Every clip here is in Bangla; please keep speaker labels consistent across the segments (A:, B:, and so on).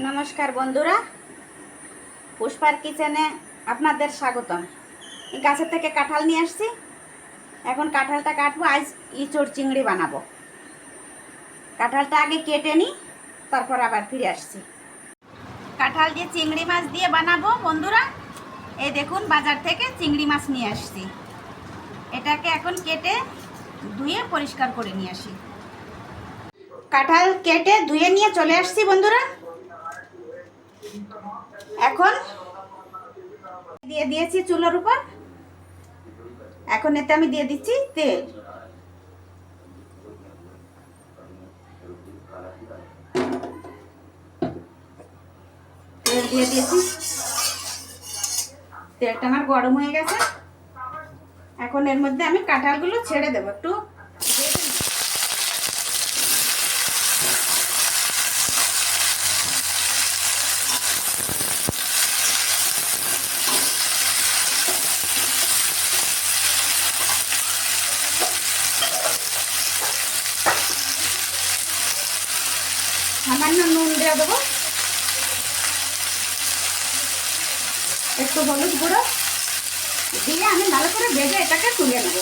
A: নমস্কার বন্ধুরা, পুষ্পার কিচেনে আপনাদের স্বাগতম। এই গাছের থেকে কাঁঠাল নিয়ে আসছি। এখন কাঁঠালটা কাটবো। আজ ইঁচড় চিংড়ি বানাবো। কাঁঠালটা আগে কেটে নিই, তারপর আবার ফিরে আসছি। কাঁঠাল দিয়ে চিংড়ি মাছ দিয়ে বানাবো বন্ধুরা। এই দেখুন, বাজার থেকে চিংড়ি মাছ নিয়ে আসছি। এটাকে এখন কেটে ধুয়ে পরিষ্কার করে নিয়ে আসি। কাঁঠাল কেটে ধুয়ে নিয়ে চলে আসছি বন্ধুরা। এখন দিয়ে দিয়েছি চুলার উপর। এখন এতে আমি দিয়ে দিচ্ছি তেল। তেল দিয়ে দিয়েছি, তেলটা আমার গরম হয়ে গেছে। এখন এর মধ্যে আমি কাঁঠালগুলো ছেড়ে দেবো। একটু সামান্য নুন দিয়ে দেবো, একটু হলুদ গুঁড়ো দিয়ে আমি ভালো করে ভেজে এটাকে তুলে নেব।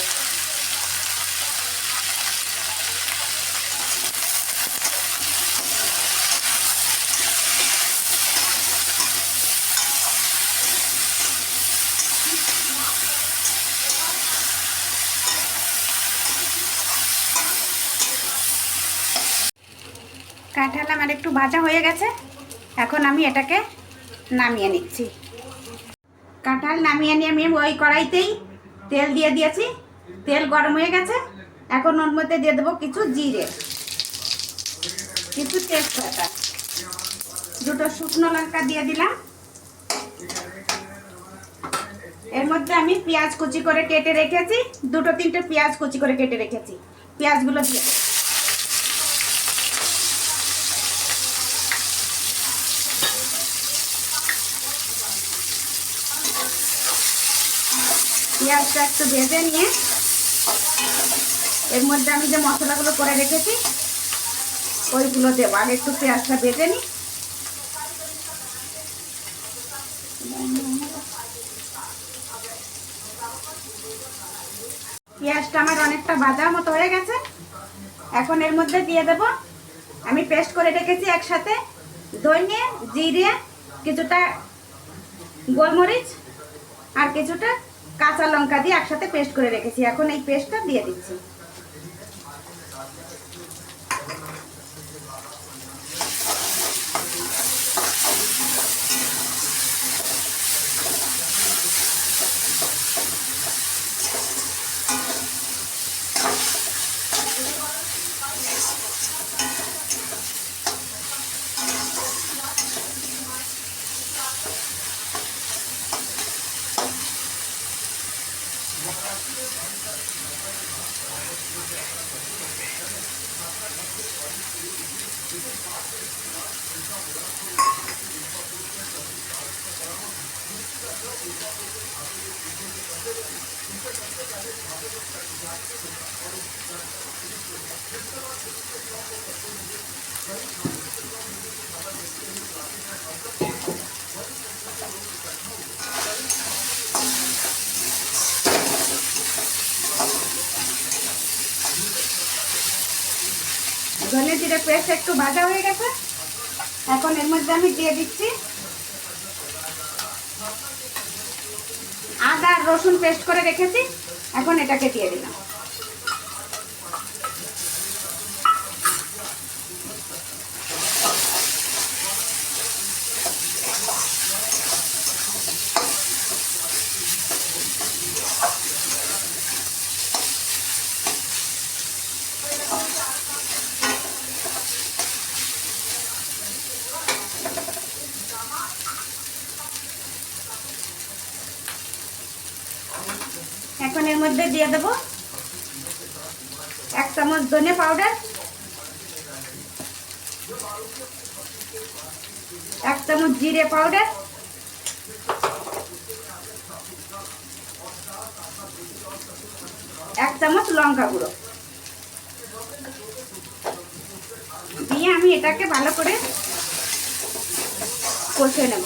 A: কাঁঠাল আমার একটু ভাজা হয়ে গেছে। এখন আমি এটাকে নামিয়ে নিচ্ছি। কাঁঠাল নামিয়ে নিয়ে আমি ওই কড়াইতেই তেল দিয়ে দিয়েছি। তেল গরম হয়ে গেছে। এখন ওর মধ্যে দিয়ে দেবো কিছু জিরে, কিছু তেজপাতা, দুটো শুকনো লঙ্কা দিয়ে দিলাম। এর মধ্যে আমি পেঁয়াজ কুচি করে কেটে রেখেছি, দুটো তিনটে পেঁয়াজ কুচি করে কেটে রেখেছি। পেঁয়াজগুলো দিয়ে পেঁয়াজটা একটু ভেজে নিয়ে এর মধ্যে আমি যে মশলাগুলো করে রেখেছি ওইগুলো দেবো। আগে একটু পেঁয়াজটা ভেজে নিই। পেঁয়াজটা আমার অনেকটা ভাজা মতো হয়ে গেছে। এখন এর মধ্যে দিয়ে দেব আমি পেস্ট করে রেখেছি একসাথে ধনে, জিরে, কিছুটা গোলমরিচ আর কিছুটা কাঁচা লঙ্কা দিয়ে একসাথে পেস্ট করে রেখেছি। এখন এই পেস্টটা দিয়ে দিচ্ছি। ধনে জিরে পেস্ট একটু ভাজা হয়ে গেছে। এখন এর মধ্যে আমি দিয়ে দিচ্ছি আদা আর রসুন পেস্ট করে রেখেছি। এখন এটাকে দিয়ে দিলাম। এখন এর মধ্যে দিয়ে দেব 1 চামচ ধনে পাউডার, 1 চামচ জিরে পাউডার, 1 চামচ লঙ্কা গুঁড়ো দিয়ে আমি এটাকে ভালো করে কষিয়ে নেব।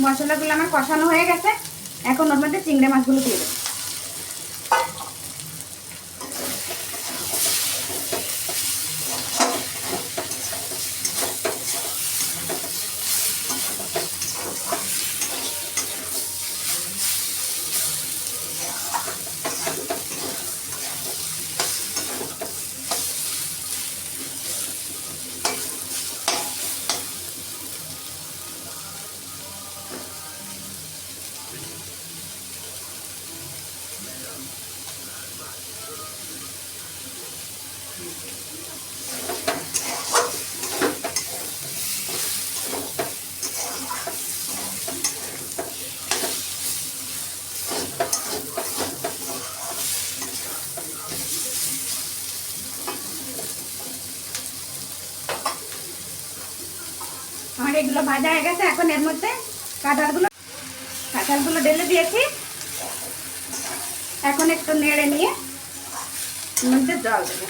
A: মশলাগুলো আমার কষানো হয়ে গেছে, এখন ওর মধ্যে চিংড়ি মাছগুলো দিয়ে দেবো। আমার এগুলো ভাজা হয়ে গেছে, এখন এর মধ্যে কাঁঠালগুলো ঢেলে দিয়েছি। এখন একটু নেড়ে নিয়ে এর মধ্যে জল দেবো।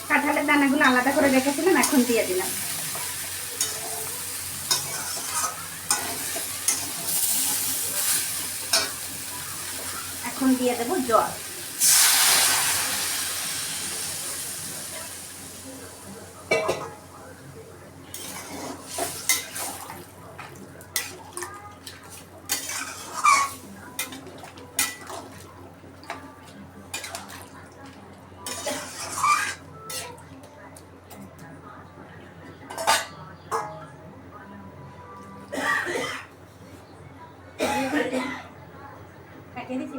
A: কাঁঠালের দানাগুলো আলাদা করে রেখেছিলাম, এখন দিয়ে দিলাম। এখন দিয়ে দেবো জল। কাটিয়ে দিচ্ছি।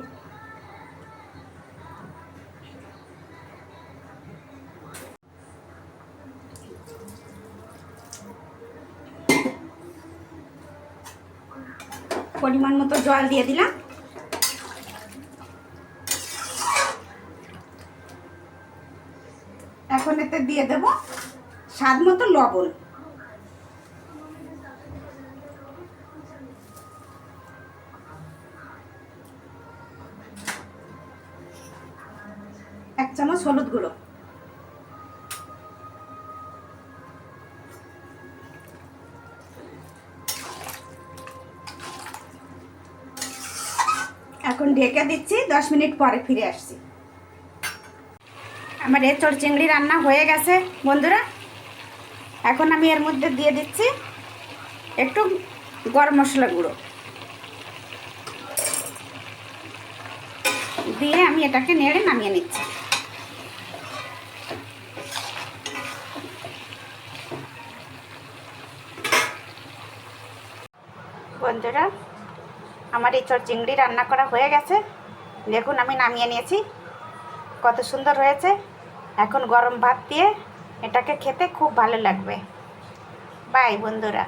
A: পরিমাণ মতো জল দিয়ে দিলাম। এখন এতে দিয়ে দেব স্বাদ মতো লবণ। এক চামচ হলুদ গুঁড়ো। এখন ঢেকে দিচ্ছি, 10 মিনিট পরে ফিরে আসছি। আমার এঁচোড় চিংড়ি রান্না হয়ে গেছে বন্ধুরা। এখন আমি এর মধ্যে দিয়ে দিচ্ছি একটু গরম মশলা গুঁড়ো, দিয়ে আমি এটাকে নেড়ে নামিয়ে নিচ্ছি। বন্ধুরা, আমার এঁচোড় চিংড়ি রান্না করা হয়ে গেছে। দেখুন আমি নামিয়ে নিয়েছি, কত সুন্দর হয়েছে। এখন গরম ভাত দিয়ে এটাকে খেতে খুব ভালো লাগবে। বাই বন্ধুরা।